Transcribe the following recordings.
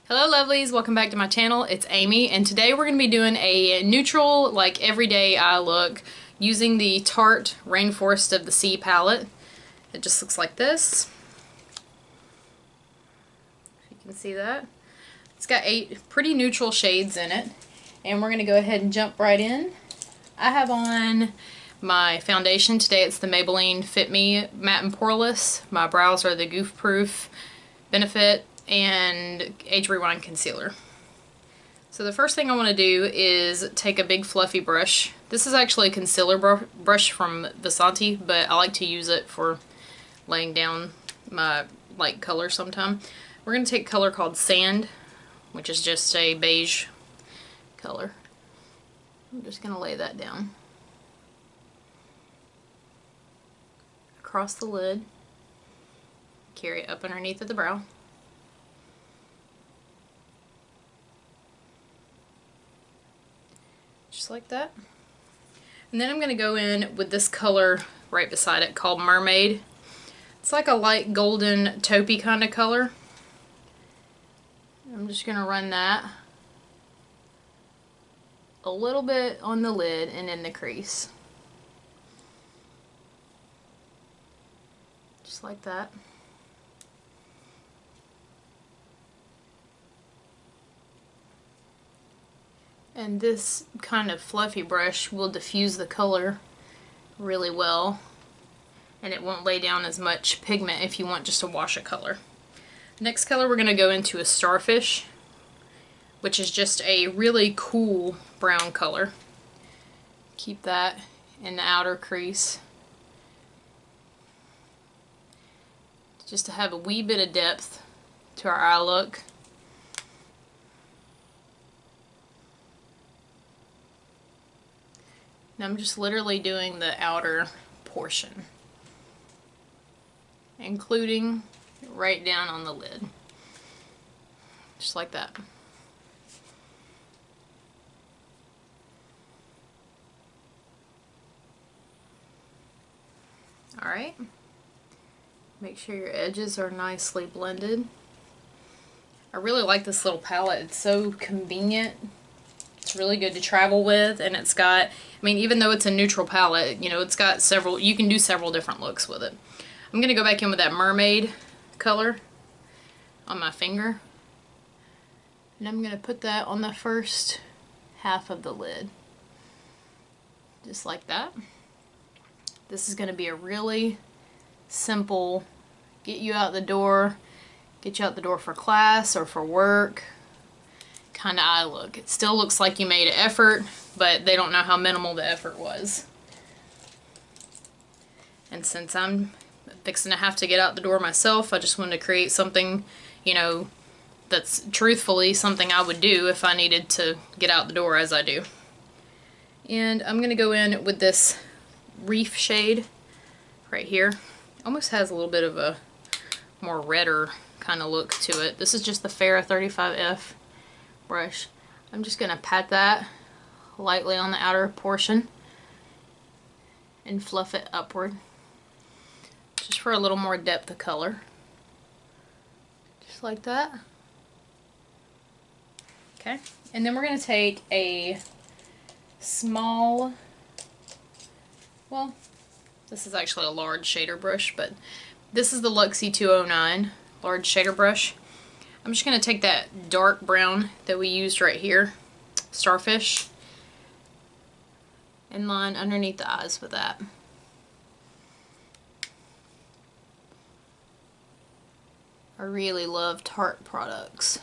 Hello lovelies, welcome back to my channel. It's Amy and today we're going to be doing a neutral, like everyday eye look using the Tarte Rainforest of the Sea palette. It just looks like this. If you can see that. It's got 8 pretty neutral shades in it and we're going to go ahead and jump right in. I have on my foundation today. It's the Maybelline Fit Me Matte and Poreless. My brows are the Goof Proof Benefit and Age Rewind concealer. So the first thing I want to do is take a big fluffy brush. This is actually a concealer brush from Vasanti, but I like to use it for laying down my light color sometime. We're going to take a color called Sand, which is just a beige color. I'm just going to lay that down across the lid, carry it up underneath of the brow. Just like that. And then I'm going to go in with this color right beside it called Mermaid. It's like a light golden taupey kind of color. I'm just going to run that a little bit on the lid and in the crease. Just like that. And this kind of fluffy brush will diffuse the color really well, and it won't lay down as much pigment if you want just a wash of color. Next color we're going to go into is Starfish, which is just a really cool brown color. Keep that in the outer crease, just to have a wee bit of depth to our eye look. Now I'm just literally doing the outer portion, including right down on the lid. Just like that. Alright. Make sure your edges are nicely blended. I really like this little palette. It's so convenient. It's really good to travel with, and it's got, I mean, even though it's a neutral palette, you know, it's got several, you can do several different looks with it. I'm going to go back in with that Mermaid color on my finger, and I'm going to put that on the first half of the lid. Just like that. This is going to be a really simple, get you out the door for class or for work kind of eye look. It still looks like you made an effort, but they don't know how minimal the effort was. And since I'm fixing to have to get out the door myself, I just wanted to create something, you know, that's truthfully something I would do if I needed to get out the door as I do. And I'm going to go in with this Reef shade right here. Almost has a little bit of a more redder kind of look to it. This is just the Farrah 35F brush. I'm just going to pat that lightly on the outer portion and fluff it upward just for a little more depth of color. Just like that. Okay, and then we're going to take a small, well, this is actually a large shader brush, but this is the Luxie 209 large shader brush. I'm just going to take that dark brown that we used right here, Starfish, and line underneath the eyes with that. I really love Tarte products,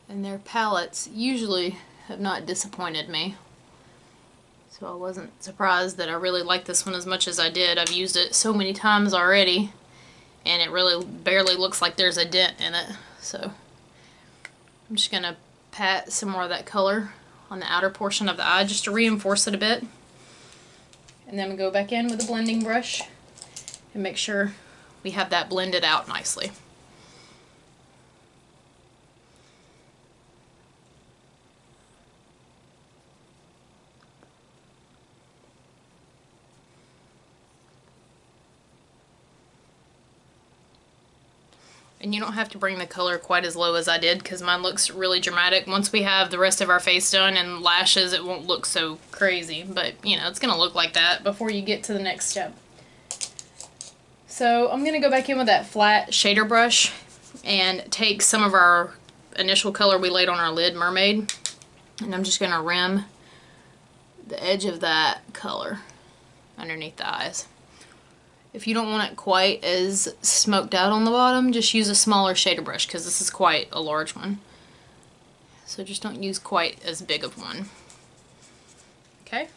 and their palettes usually have not disappointed me. So I wasn't surprised that I really liked this one as much as I did. I've used it so many times already, and it really barely looks like there's a dent in it. So I'm just going to pat some more of that color on the outer portion of the eye just to reinforce it a bit. And then we go back in with a blending brush and make sure we have that blended out nicely. And you don't have to bring the color quite as low as I did because mine looks really dramatic. Once we have the rest of our face done and lashes, it won't look so crazy. But, you know, it's going to look like that before you get to the next step. So I'm going to go back in with that flat shader brush and take some of our initial color we laid on our lid, Mermaid. And I'm just going to rim the edge of that color underneath the eyes. If you don't want it quite as smoked out on the bottom, just use a smaller shader brush because this is quite a large one. So just don't use quite as big of one. Okay.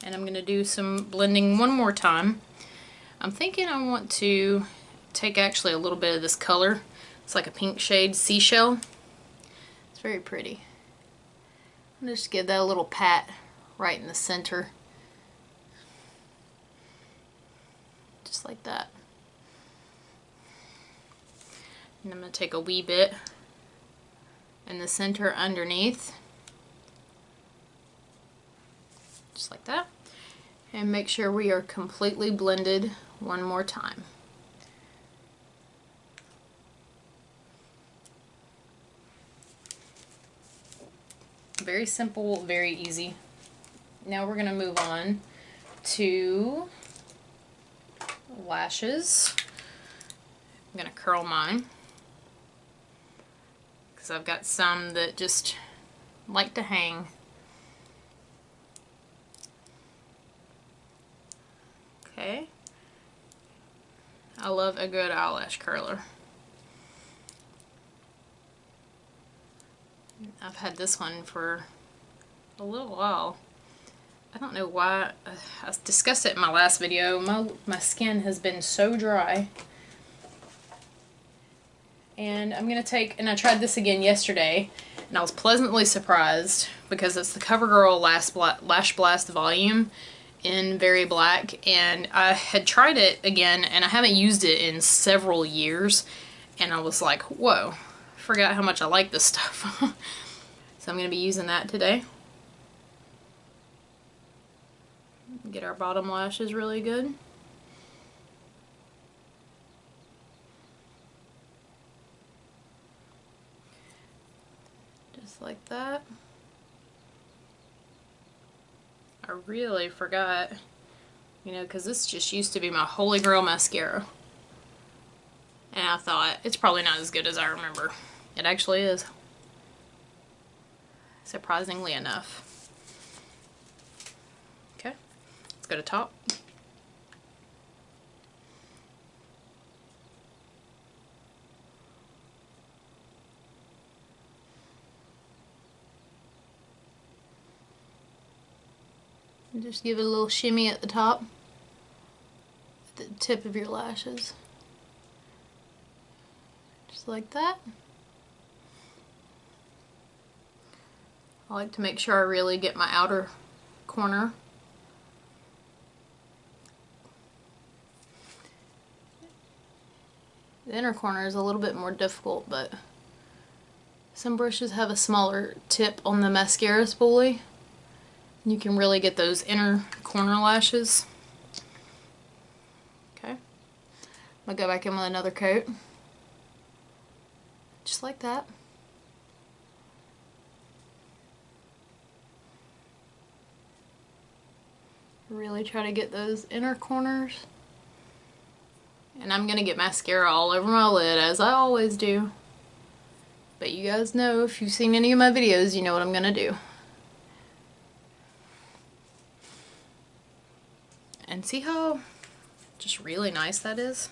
And I'm going to do some blending one more time. I'm thinking I want to take actually a little bit of this color. It's like a pink shade, Seashell. It's very pretty. I'm just give that a little pat right in the center. Just like that. And I'm going to take a wee bit in the center underneath. Just like that. And make sure we are completely blended one more time. Very simple, very easy. Now we're going to move on to lashes. I'm going to curl mine because I've got some that just like to hang. Okay. I love a good eyelash curler. I've had this one for a little while. I don't know why. I discussed it in my last video. My skin has been so dry. And I'm going to take, and I tried this again yesterday, and I was pleasantly surprised because it's the CoverGirl Lash Blast Volume in Very Black, and I had tried it again, and I haven't used it in several years, and I was like, whoa, forgot how much I like this stuff. So I'm going to be using that today. Get our bottom lashes really good. Just like that. I really forgot, you know, because this just used to be my holy grail mascara. And I thought, it's probably not as good as I remember. It actually is. Surprisingly enough. Okay, let's go to top. And just give it a little shimmy at the top, at the tip of your lashes. Just like that. I like to make sure I really get my outer corner. The inner corner is a little bit more difficult, but some brushes have a smaller tip on the mascara spoolie. You can really get those inner corner lashes. Okay. I'm going to go back in with another coat. Just like that. Really try to get those inner corners. And I'm going to get mascara all over my lid, as I always do. But you guys know, if you've seen any of my videos, you know what I'm going to do. And see how just really nice that is?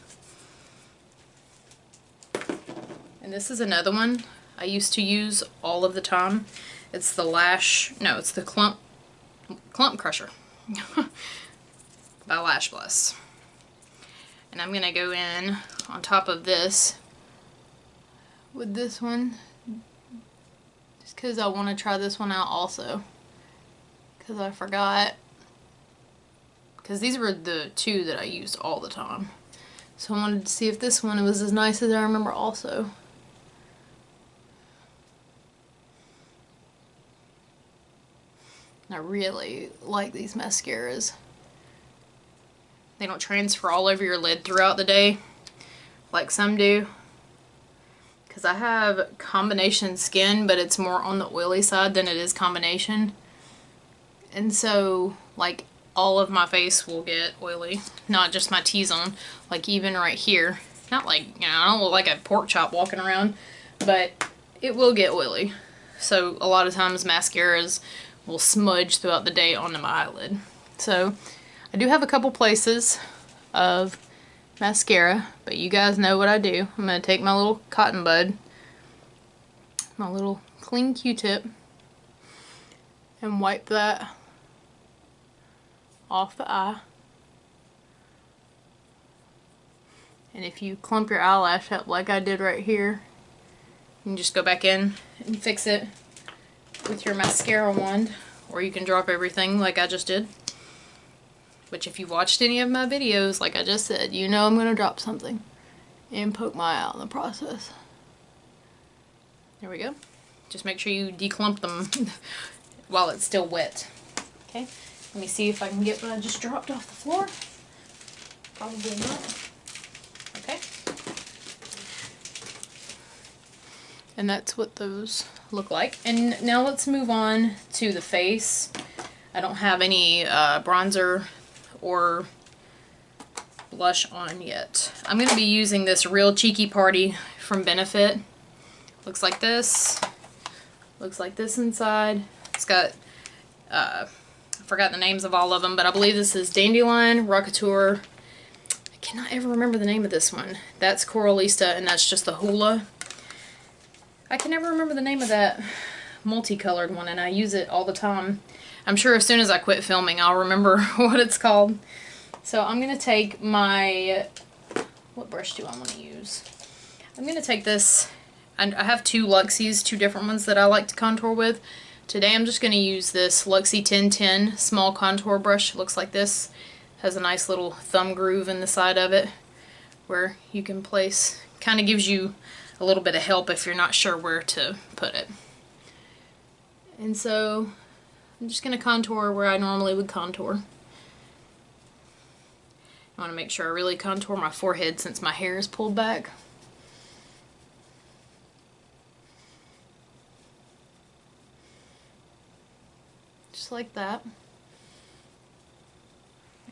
And this is another one I used to use all of the time. It's the it's the Clump Crusher by Lash Blast. And I'm going to go in on top of this with this one, just because I want to try this one out also, because I forgot, because these were the two that I used all the time. So I wanted to see if this one was as nice as I remember also. I really like these mascaras. They don't transfer all over your lid throughout the day. like some do, because I have combination skin, but it's more on the oily side than it is combination. And so, like, all of my face will get oily, not just my T-zone, like even right here. Not like, you know, I don't look like a pork chop walking around, but it will get oily. So a lot of times mascaras will smudge throughout the day onto my eyelid. So I do have a couple places of mascara, but you guys know what I do. I'm going to take my little cotton bud, my little clean Q-tip, and wipe that off the eye. And if you clump your eyelash up like I did right here, you can just go back in and fix it with your mascara wand, or you can drop everything like I just did. Which, if you've watched any of my videos, like I just said, you know I'm going to drop something and poke my eye out in the process. There we go. Just make sure you declump them while it's still wet. Okay, let me see if I can get what I just dropped off the floor. Probably not. Okay. And that's what those look like. And now let's move on to the face. I don't have any bronzer or blush on yet. I'm going to be using this Real Cheeky Party from Benefit. Looks like this. Looks like this inside. It's got, I forgot the names of all of them, but I believe this is Dandelion, Rockateur. I cannot ever remember the name of this one. That's Coralista, and that's just the Hoola. I can never remember the name of that multicolored one, and I use it all the time. I'm sure as soon as I quit filming, I'll remember what it's called. So I'm going to take my, what brush do I want to use? I'm going to take this, and I have two Luxies, two different ones that I like to contour with. Today I'm just going to use this Luxie 1010 small contour brush. It looks like this. Has a nice little thumb groove in the side of it where you can place, kind of gives you a little bit of help if you're not sure where to put it. And so I'm just going to contour where I normally would contour. I want to make sure I really contour my forehead since my hair is pulled back. Just like that.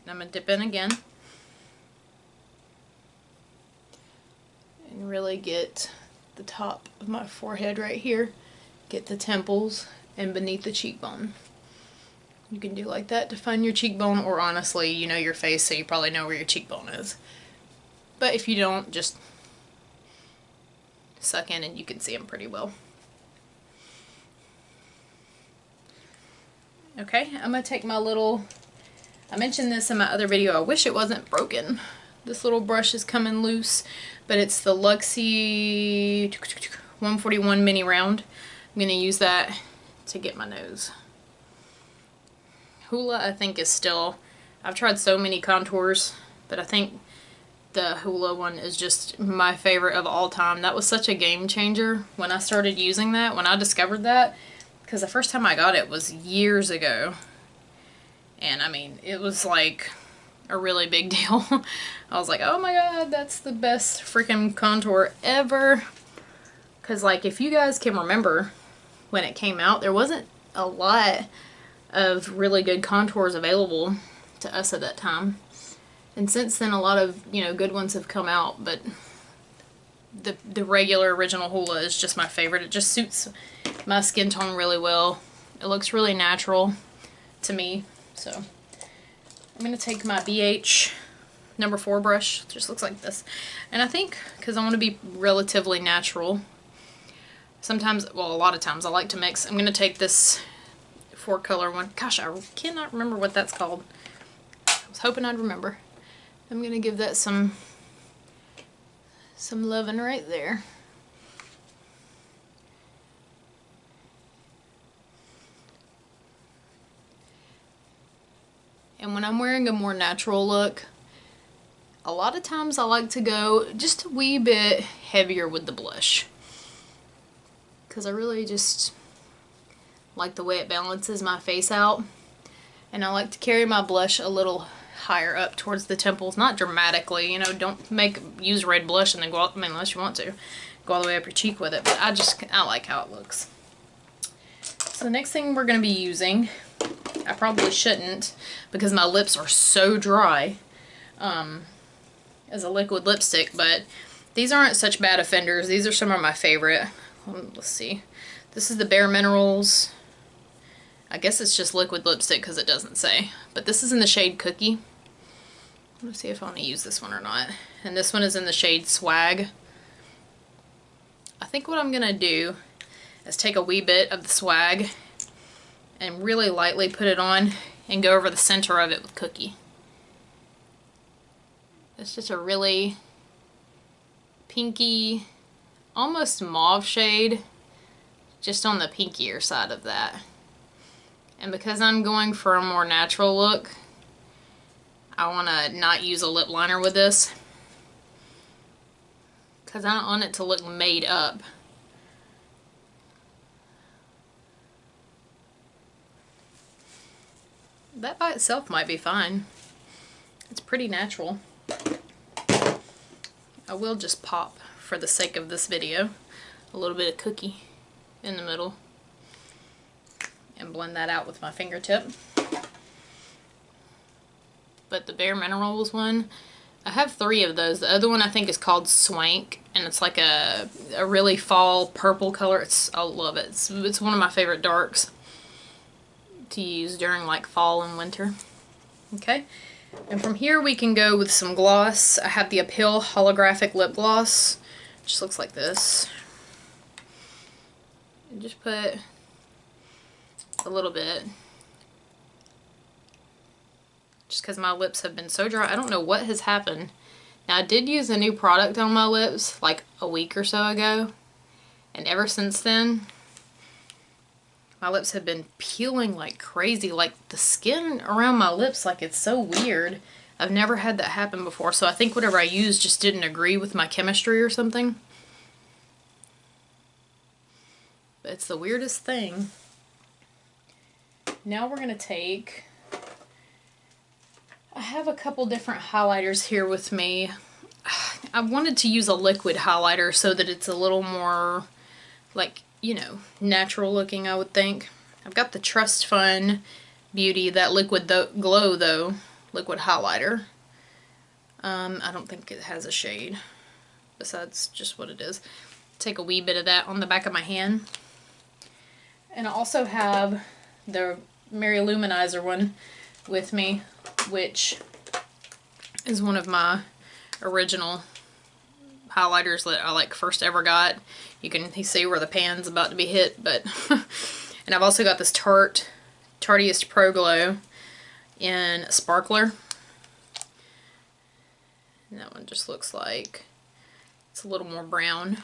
And I'm going to dip in again. And really get the top of my forehead right here. Get the temples and beneath the cheekbone. You can do like that to find your cheekbone, or honestly, you know your face, so you probably know where your cheekbone is. But if you don't, just suck in and you can see them pretty well. Okay, I'm going to take my little, I mentioned this in my other video, I wish it wasn't broken. This little brush is coming loose, but it's the Luxie 141 mini round. I'm going to use that to get my nose. Hoola, I think, is still, I've tried so many contours, but I think the Hoola one is just my favorite of all time. That was such a game changer when I started using that, when I discovered that, because the first time I got it was years ago. And I mean, it was like a really big deal. I was like, oh my god, that's the best freaking contour ever. Because, like, if you guys can remember when it came out, there wasn't a lot of really good contours available to us at that time. And since then, a lot of, you know, good ones have come out, but the regular original Hoola is just my favorite. It just suits my skin tone really well. It looks really natural to me. So I'm going to take my BH number 4 brush. It just looks like this. And I think, because I want to be relatively natural, sometimes, well, a lot of times I like to mix. I'm going to take this 4-color one. Gosh, I cannot remember what that's called. I was hoping I'd remember. I'm going to give that some loving right there. And when I'm wearing a more natural look, a lot of times I like to go just a wee bit heavier with the blush. Because I really just like the way it balances my face out. And I like to carry my blush a little higher up towards the temples, not dramatically, you know, don't use red blush and then go all, I mean, unless you want to, go all the way up your cheek with it, but I like how it looks. So the next thing we're going to be using, I probably shouldn't because my lips are so dry, as a liquid lipstick, but these aren't such bad offenders. These are some of my favorite. Let's see. This is the Bare Minerals. I guess it's just liquid lipstick because it doesn't say. But this is in the shade Cookie. Let's see if I want to use this one or not. And this one is in the shade Swag. I think what I'm going to do is take a wee bit of the Swag and really lightly put it on and go over the center of it with Cookie. It's just a really pinky, almost mauve shade, just on the pinkier side of that. And because I'm going for a more natural look, I want to not use a lip liner with this because I don't want it to look made up. That by itself might be fine. It's pretty natural. I will just pop, for the sake of this video, a little bit of Cookie in the middle and blend that out with my fingertip. But the Bare Minerals one, I have 3 of those. The other one I think is called Swank, and it's like a really fall purple color. I love it. It's one of my favorite darks to use during like fall and winter. Okay. And from here we can go with some gloss. I have the Appeal Holographic Lip Gloss. Just looks like this. And just put a little bit. Just because my lips have been so dry. I don't know what has happened. Now I did use a new product on my lips like a week or so ago. And ever since then, my lips have been peeling like crazy. Like the skin around my lips, like it's so weird. I've never had that happen before. So I think whatever I used just didn't agree with my chemistry or something. But it's the weirdest thing. Now we're going to take... I have a couple different highlighters here with me. I wanted to use a liquid highlighter so that it's a little more like, you know, natural looking, I would think. I've got the Trust Fund Beauty, that Liquid Glow though, liquid highlighter. I don't think it has a shade besides just what it is. Take a wee bit of that on the back of my hand. And I also have the Mary Luminizer one with me, which is one of my original highlighters that I like first ever got. You can see where the pan's about to be hit, but and I've also got this Tarteist Pro Glow in Sparkler. And that one just looks like it's a little more brown,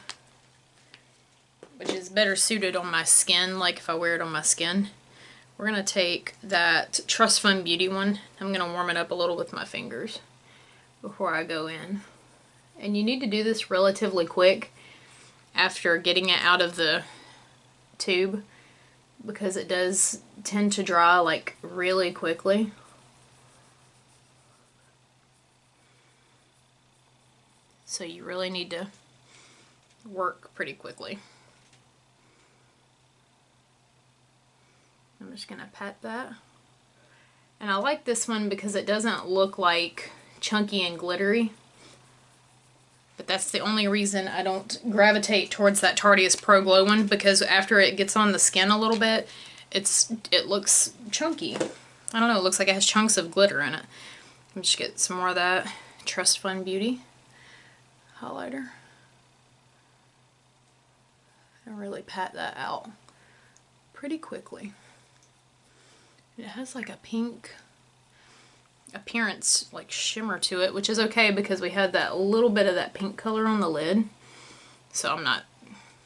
which is better suited on my skin, like if I wear it on my skin. We're going to take that Trust Fund Beauty one. I'm going to warm it up a little with my fingers before I go in. And you need to do this relatively quick after getting it out of the tube because it does tend to dry like really quickly. So you really need to work pretty quickly. I'm just going to pat that. And I like this one because it doesn't look like chunky and glittery. But that's the only reason I don't gravitate towards that Tarteist Pro Glow one, because after it gets on the skin a little bit, it looks chunky. I don't know, it looks like it has chunks of glitter in it. Let me just get some more of that Trust Fund Beauty highlighter. And really pat that out pretty quickly. It has like a pink appearance, like shimmer to it, which is okay because we had that little bit of that pink color on the lid. So I'm not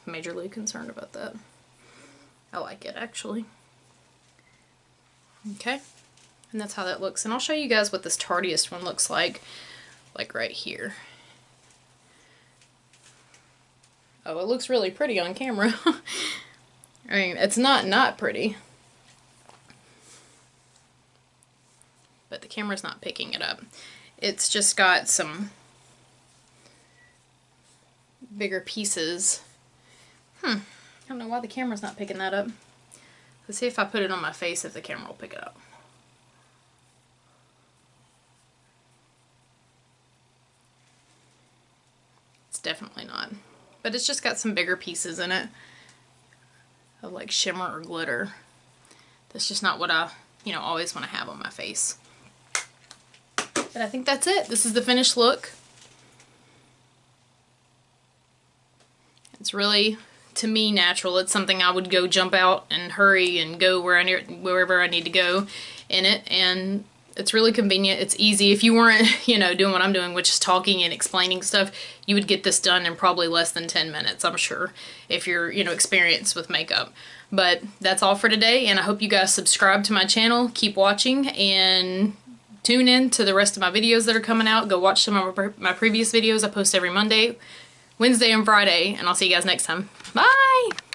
majorly concerned about that. I like it actually. Okay, and that's how that looks. And I'll show you guys what this Tarteist one looks like right here. Oh, it looks really pretty on camera. I mean, it's not pretty. But the camera's not picking it up. It's just got some bigger pieces. I don't know why the camera's not picking that up. Let's see if I put it on my face if the camera will pick it up. It's definitely not. But it's just got some bigger pieces in it of like shimmer or glitter. That's just not what I, always want to have on my face. But I think that's it. This is the finished look. It's really, to me, natural. It's something I would go jump out and hurry and go wherever I need to go in it. And it's really convenient. It's easy. If you weren't, doing what I'm doing, which is talking and explaining stuff, you would get this done in probably less than 10 minutes, I'm sure, if you're, experienced with makeup. But that's all for today, and I hope you guys subscribe to my channel. Keep watching and tune in to the rest of my videos that are coming out. Go watch some of my previous videos. I post every Monday, Wednesday, and Friday, and I'll see you guys next time. Bye!